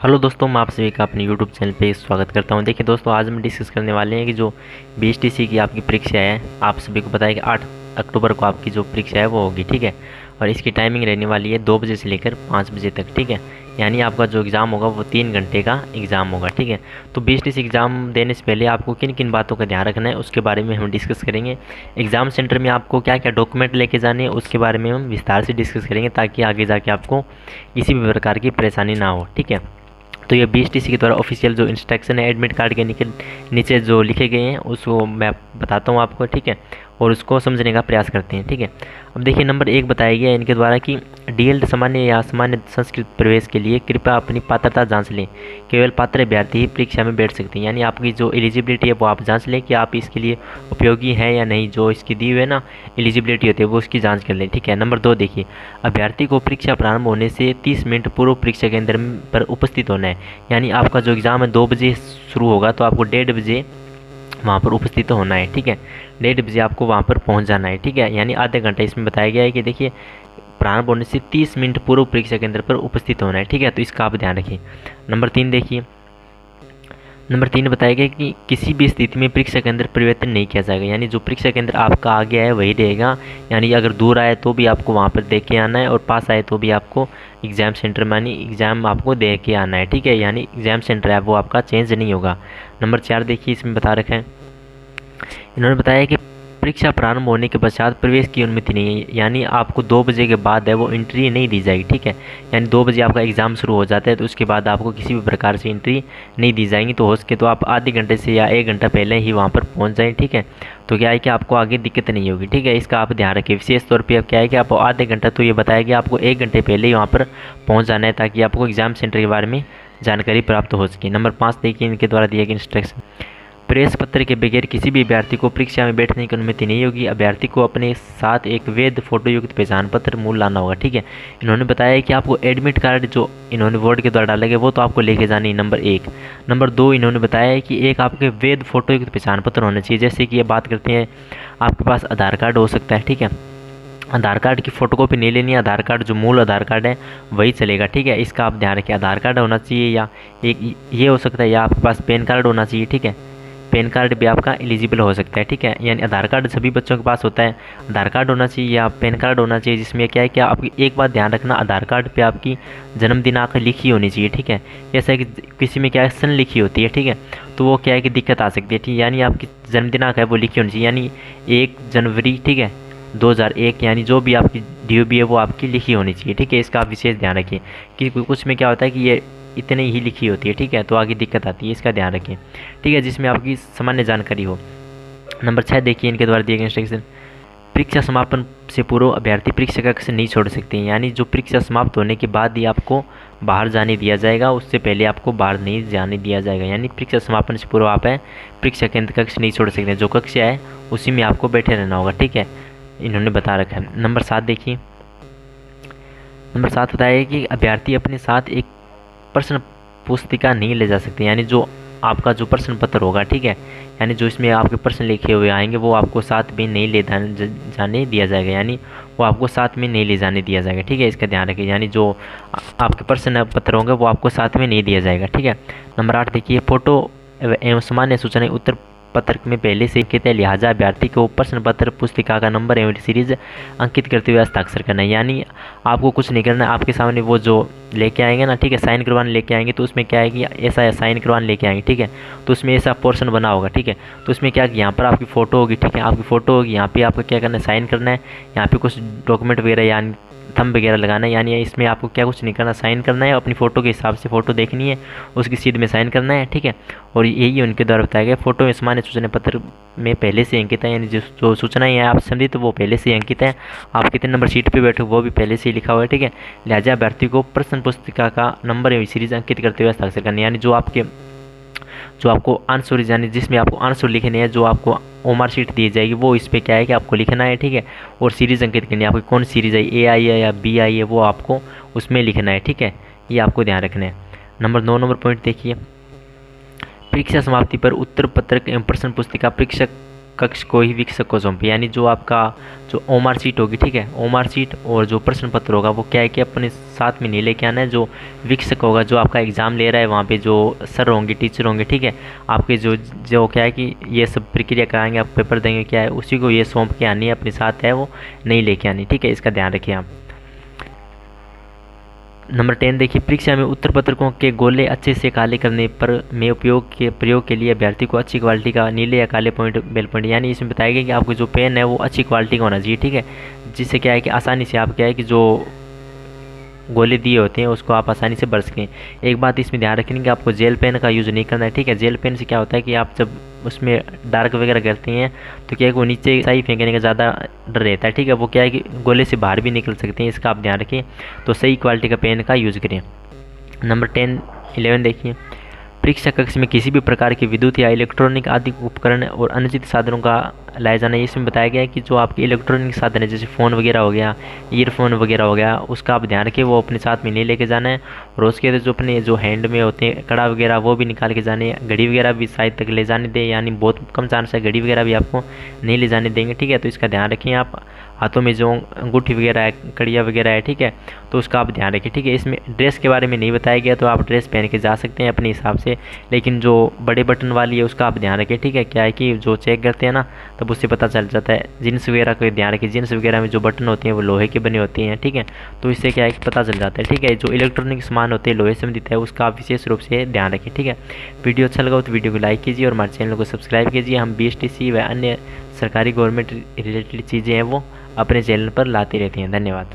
Hello दोस्तों, मैं आप सभी का अपने यूट्यूब चैनल पे स्वागत करता हूं। देखिए दोस्तों, आज हम डिस्कस करने वाले हैं कि जो बीएचटीसी की आपकी परीक्षा है, आप सभी को पता है कि 8 अक्टूबर को आपकी जो परीक्षा है वो होगी, ठीक है। और इसकी टाइमिंग रहने वाली है 2 बजे से लेकर 5 बजे तक, ठीक है। यानी आपका जो एग्ज़ाम होगा वो 3 घंटे का एग्ज़ाम होगा, ठीक है। तो बीएचटीसी एग्ज़ाम देने से पहले आपको किन किन बातों का ध्यान रखना है उसके बारे में हम डिस्कस करेंगे। एग्ज़ाम सेंटर में आपको क्या क्या डॉक्यूमेंट लेके जाने हैं उसके बारे में हम विस्तार से डिस्कस करेंगे, ताकि आगे जाके आपको किसी भी प्रकार की परेशानी ना हो, ठीक है। तो ये बीएचटीसी के द्वारा ऑफिशियल जो इंस्ट्रक्शन है एडमिट कार्ड के नीचे जो लिखे गए हैं उसको मैं बताता हूँ आपको, ठीक है। और उसको समझने का प्रयास करते हैं, ठीक है। अब देखिए, नंबर 1 बताया गया है इनके द्वारा कि डीएलएड सामान्य या सामान्य संस्कृत प्रवेश के लिए कृपया अपनी पात्रता जांच लें। केवल पात्र अभ्यर्थी ही परीक्षा में बैठ सकते हैं। यानी आपकी जो एलिजिबिलिटी है वो आप जांच लें कि आप इसके लिए उपयोगी हैं या नहीं। जो इसकी दी हुई है ना एलिजिबिलिटी होती है वो उसकी जांच कर लें, ठीक है। नंबर 2 देखिए, अभ्यर्थी को परीक्षा प्रारंभ होने से 30 मिनट पूर्व परीक्षा केंद्र पर उपस्थित होना है। यानी आपका जो एग्ज़ाम है 2 बजे शुरू होगा, तो आपको 1:30 बजे वहाँ पर उपस्थित होना है, ठीक है। 1:30 बजे आपको वहाँ पर पहुँच जाना है, ठीक है। यानी आधे घंटे इसमें बताया गया है कि देखिए, प्रारंभ होने से 30 मिनट पूर्व परीक्षा केंद्र पर उपस्थित होना है, ठीक है। तो इसका आप ध्यान रखिए। नंबर 3 देखिए, नंबर 3 बताया गया कि किसी भी स्थिति में परीक्षा केंद्र परिवर्तन नहीं किया जाएगा। यानी जो परीक्षा केंद्र आपका आ गया है वही रहेगा। यानी अगर दूर आए तो भी आपको वहाँ पर दे के आना है, और पास आए तो भी आपको एग्ज़ाम सेंटर में यानी एग्ज़ाम आपको दे के आना है, ठीक है। यानी एग्ज़ाम सेंटर है वो आपका चेंज नहीं होगा। नंबर 4 देखिए, इसमें बता रखा है, इन्होंने बताया कि परीक्षा प्रारंभ होने के पश्चात प्रवेश की अनुमति नहीं है। यानी आपको 2 बजे के बाद है वो एंट्री नहीं दी जाएगी, ठीक है। यानी 2 बजे आपका एग्ज़ाम शुरू हो जाता है, तो उसके बाद आपको किसी भी प्रकार से एंट्री नहीं दी जाएगी। तो हो सके तो आप आधे घंटे से या 1 घंटा पहले ही वहाँ पर पहुँच जाएँ, ठीक है। तो क्या है कि आपको आगे दिक्कत नहीं होगी, ठीक है। इसका आप ध्यान रखिए। विशेष तौर पर अब क्या है कि आप आधे घंटा, तो ये बताया कि आपको 1 घंटे पहले ही वहाँ पर पहुँच जाना है, ताकि आपको एग्ज़ाम सेंटर के बारे में जानकारी प्राप्त हो सके। नंबर 5 देखिए, इनके द्वारा दिए गए इंस्ट्रक्शन, प्रेस पत्र के बगैर किसी भी अभ्यर्थी को परीक्षा में बैठने की अनुमति नहीं होगी। अभ्यर्थी को अपने साथ एक वैध फोटो युक्त पहचान पत्र मूल लाना होगा, ठीक है। इन्होंने बताया कि आपको एडमिट कार्ड जो इन्होंने बोर्ड के द्वारा डाला गया वो तो आपको लेके जानी है, नंबर 1। नंबर 2 इन्होंने बताया है कि एक आपके वैध फोटो युक्त पहचान पत्र होना चाहिए। जैसे कि ये बात करते हैं, आपके पास आधार कार्ड हो सकता है, ठीक है। आधार कार्ड की फ़ोटोकॉपी नहीं लेनी है, आधार कार्ड जो मूल आधार कार्ड है वही चलेगा, ठीक है। इसका आप ध्यान रखिए। आधार कार्ड होना चाहिए, या एक ये हो सकता है, या आपके पास पैन कार्ड होना चाहिए, ठीक है। पैन कार्ड भी आपका एलिजिबल हो सकता है, ठीक है। यानी आधार कार्ड सभी बच्चों के पास होता है, आधार कार्ड होना चाहिए या पैन कार्ड होना चाहिए। जिसमें क्या है कि आपकी एक बात ध्यान रखना, आधार कार्ड पे आपकी जन्म दिनांक लिखी होनी चाहिए, ठीक है। जैसा है कि किसी में क्या है सन लिखी होती है, ठीक है। तो वो क्या है कि दिक्कत आ सकती है, ठीक है। यानी आपकी जन्म दिनांक है वो लिखी होनी चाहिए, यानी 1 जनवरी, ठीक है, 2001। यानी जो भी आपकी DOB है वो आपकी लिखी होनी चाहिए, ठीक है। इसका आप विशेष ध्यान रखिए कि कुछ में क्या होता है कि ये इतने ही लिखी होती है, ठीक है। तो आगे दिक्कत आती है, इसका ध्यान रखें, ठीक है, जिसमें आपकी सामान्य जानकारी हो। नंबर 6 देखिए, इनके द्वारा दिए गए इंस्ट्रक्शन, परीक्षा समापन से पूर्व अभ्यर्थी परीक्षा कक्ष नहीं छोड़ सकते हैं। यानी जो परीक्षा समाप्त होने के बाद ही आपको बाहर जाने दिया जाएगा, उससे पहले आपको बाहर नहीं जाने दिया जाएगा। यानी परीक्षा समापन से पूर्व आप है परीक्षा केंद्र कक्ष नहीं छोड़ सकते। जो कक्ष है उसी में आपको बैठे रहना होगा, ठीक है। इन्होंने बता रखा है। नंबर 7 देखिए, नंबर 7 बताया कि अभ्यर्थी अपने साथ एक प्रश्न पुस्तिका नहीं ले जा सकते। यानी जो आपका जो प्रश्न पत्र होगा, ठीक है, यानी जो इसमें आपके प्रश्न लिखे हुए आएंगे वो आपको साथ में नहीं ले जाने दिया जाएगा। यानी वो आपको साथ में नहीं ले जाने दिया जाएगा, ठीक है। इसका ध्यान रखिए। यानी जो आपके प्रश्न पत्र होंगे वो आपको साथ में नहीं दिया जाएगा, ठीक है। नंबर 8 देखिए, फोटो एवं सामान्य सूचना उत्तर पत्र में पहले से अंकित है, लिहाजा अभ्यर्थी को प्रश्न पत्र पुस्तिका का नंबर एवं सीरीज अंकित करते हुए हस्ताक्षर करना है। यानी आपको कुछ नहीं करना, आपके सामने वो जो लेके आएंगे ना, ठीक है, साइन करवाने लेके आएंगे, तो उसमें क्या है कि ऐसा साइन करवाने लेके आएंगे, ठीक है। तो उसमें ऐसा पोर्शन बना होगा, ठीक है। तो उसमें क्या यहाँ पर आपकी फ़ोटो होगी, ठीक है, आपकी फ़ोटो होगी, यहाँ पे आपको क्या करना है, साइन करना है। यहाँ पे कुछ डॉक्यूमेंट वगैरह यानी थंब वगैरह लगाना है। यानी इसमें आपको क्या कुछ नहीं करना, साइन करना है, अपनी फ़ोटो के हिसाब से फ़ोटो देखनी है, उसकी सीध में साइन करना है, ठीक है। और यही उनके द्वारा बताया गया। फोटो में सामान्य सूचना पत्र में पहले से अंकित है, यानी जो सूचनाएं हैं आप समझिए तो वो पहले से अंकित है। आप कितने नंबर सीट पे बैठे वो भी पहले से ही लिखा हुआ है, ठीक है। लिहाजा अभ्यर्थी को प्रश्न पुस्तिका का नंबर एवं सीरीज अंकित करते हुए हस्ताक्षर करना। यानी जो आपको आंसर, यानी जिसमें आपको आंसर लिखने हैं, जो आपको ओमार शीट दी जाएगी वो इस पर क्या है कि आपको लिखना है, ठीक है। और सीरीज़ अंकित करनी है, आपकी कौन सीरीज़ है, A आई है या B आई है, वो आपको उसमें लिखना है, ठीक है। ये आपको ध्यान रखना है। नंबर 9 नंबर पॉइंट देखिए, परीक्षा समाप्ति पर उत्तर पत्रक एवं प्रश्न पुस्तिका परीक्षक कक्ष को ही विक्षक को सौंपे। यानी जो आपका जो ओमार सीट होगी, ठीक है, ओमार सीट और जो प्रश्न पत्र होगा वो क्या है कि अपने साथ में नहीं लेके आना है। जो विक्षक होगा, जो आपका एग्ज़ाम ले रहा है, वहाँ पे जो सर होंगे, टीचर होंगे, ठीक है, आपके जो जो क्या है कि ये सब प्रक्रिया कराएंगे, आप पेपर देंगे, क्या है उसी को ये सौंप के आनी है, अपने साथ है वो नहीं लेके आनी, ठीक है, इसका ध्यान रखिए आप। नंबर 10 देखिए, परीक्षा में उत्तर पत्रकों के गोले अच्छे से काले करने पर में प्रयोग के लिए अभ्यर्थी को अच्छी क्वालिटी का नीले या काले पॉइंट बेल पॉइंट, यानी इसमें बताया गया कि आपको जो पेन है वो अच्छी क्वालिटी का होना चाहिए, ठीक है, जिससे क्या है कि आसानी से आप क्या है कि जो गोले दिए होते हैं उसको आप आसानी से भर सकें। एक बात इसमें ध्यान रखनी कि आपको जेल पेन का यूज़ नहीं करना है, ठीक है। जेल पेन से क्या होता है कि आप जब उसमें डार्क वगैरह करते हैं तो क्या है कि वो नीचे सही फेंकने का ज़्यादा डर रहता है, ठीक है, वो क्या है कि गोले से बाहर भी निकल सकते हैं, इसका आप ध्यान रखें। तो सही क्वालिटी का पेन का यूज़ करें। नंबर 11 देखिए, परीक्षा कक्ष में किसी भी प्रकार की विद्युत या इलेक्ट्रॉनिक आदि उपकरण और अनुचित साधनों का लाया जाना है। इसमें बताया गया है कि जो आपके इलेक्ट्रॉनिक साधन है, जैसे फ़ोन वगैरह हो गया, ईयरफोन वगैरह हो गया, उसका आप ध्यान रखें, वो अपने साथ में नहीं लेके जाना है। और उसके बाद जो अपने जो हैंड में होते हैं कड़ा वगैरह वो भी निकाल के जाने हैं। घड़ी वगैरह भी शायद तक ले जाने दें, यानी बहुत कम चांस है घड़ी वगैरह भी आपको नहीं ले जाने देंगे, ठीक है, तो इसका ध्यान रखें आप। हाथों में जो अंगूठी वगैरह है, कड़िया वगैरह है, ठीक है, तो उसका आप ध्यान रखें, ठीक है। इसमें ड्रेस के बारे में नहीं बताया गया, तो आप ड्रेस पहन के जा सकते हैं अपने हिसाब से, लेकिन जो बड़े बटन वाली है उसका आप ध्यान रखें, ठीक है। क्या है कि जो चेक करते हैं ना, तब उससे पता चल जाता है। जीन्स वगैरह का ध्यान रखें, जीन्स वगैरह में जो बटन होते हैं वो लोहे के बने होते हैं, ठीक है, तो इससे क्या है कि पता चल जाता है, ठीक है। जो इलेक्ट्रॉनिक सामान होते हैं लोहे से संबंधित है, उसका आप विशेष रूप से ध्यान रखें, ठीक है। वीडियो अच्छा लगा तो वीडियो को लाइक कीजिए और हमारे चैनल को सब्सक्राइब कीजिए। हम BSTC व अन्य सरकारी गवर्नमेंट रिलेटेड चीज़ें हैं वो अपने चैनल पर लाते रहते हैं। धन्यवाद।